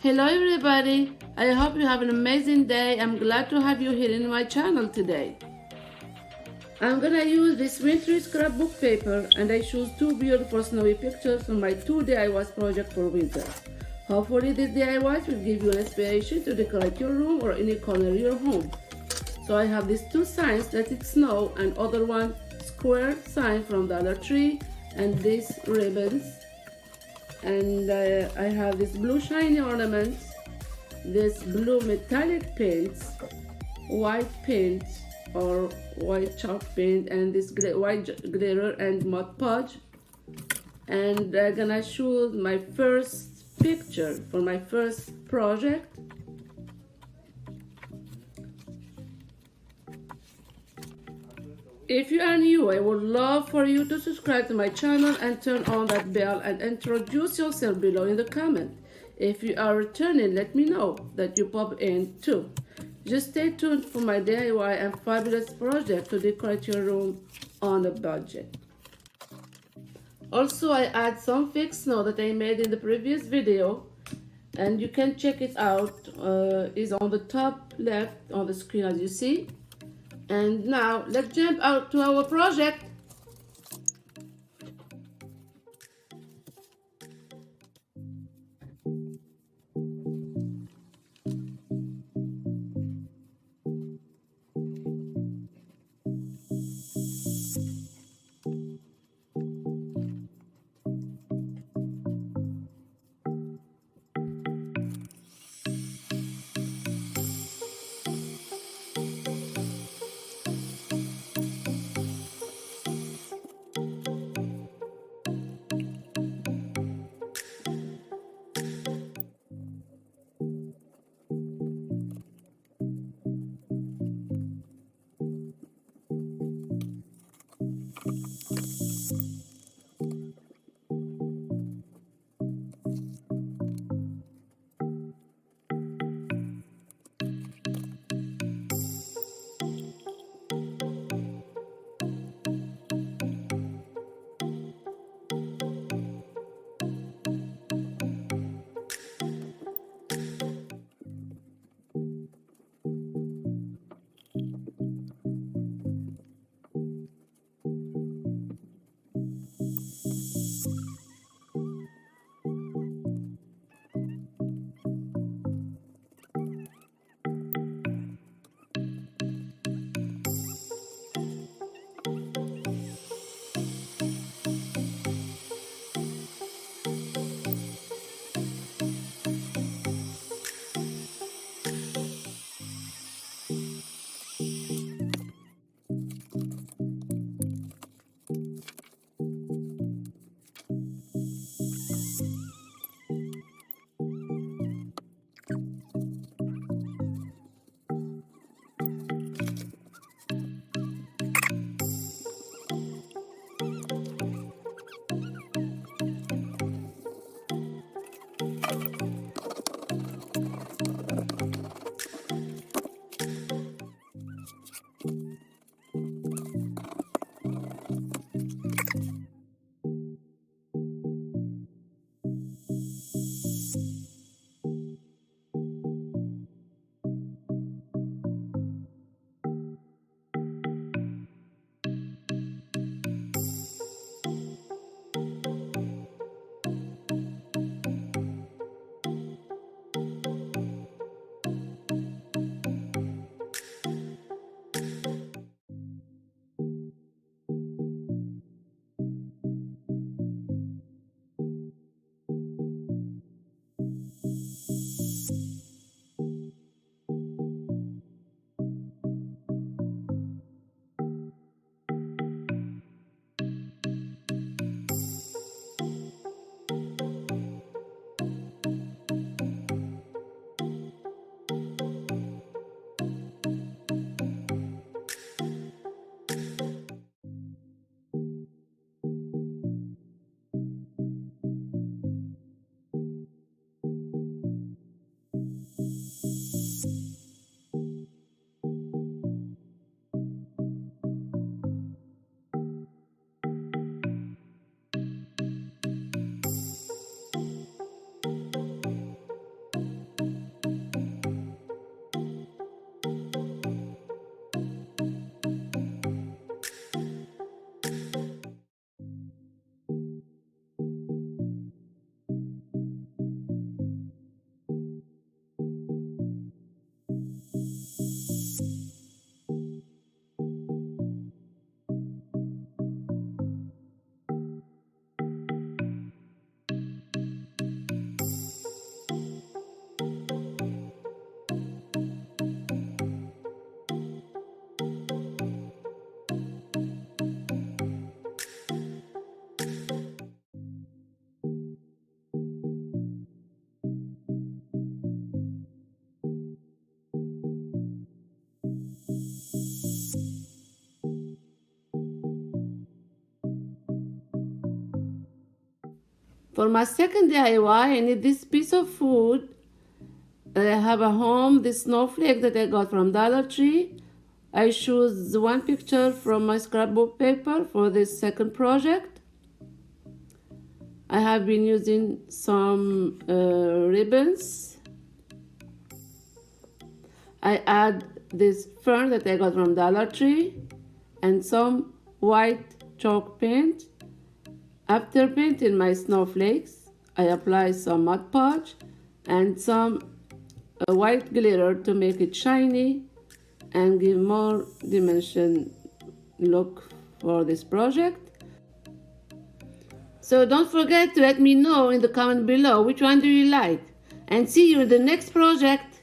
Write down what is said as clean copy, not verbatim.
Hello everybody, I hope you have an amazing day. I'm glad to have you here in my channel today. I'm gonna use this wintry scrapbook paper and I choose two beautiful snowy pictures from my 2 DIYs project for winter. Hopefully these DIYs will give you an inspiration to decorate your room or any corner of your home. So I have these two signs, Let It Snow, and other one square sign from Dollar Tree, and these ribbons. And I have these blue shiny ornaments, this blue metallic paints, white paint or white chalk paint, and this white glitter and Mod Podge. And I'm gonna choose my first picture for my first project. If you are new, I would love for you to subscribe to my channel and turn on that bell and introduce yourself below in the comment. If you are returning, let me know that you pop in too. Just stay tuned for my DIY and fabulous project to decorate your room on a budget. Also, I add some fake snow that I made in the previous video, and you can check it out. It's on the top left on the screen as you see. And now let's jump out to our project. For my second DIY, I need this piece of food. I have at home this snowflake that I got from Dollar Tree. I choose one picture from my scrapbook paper for this second project. I have been using some ribbons. I add this fern that I got from Dollar Tree and some white chalk paint. After painting my snowflakes, I apply some Mod Podge and some white glitter to make it shiny and give more dimension look for this project. So don't forget to let me know in the comment below which one do you like, and see you in the next project.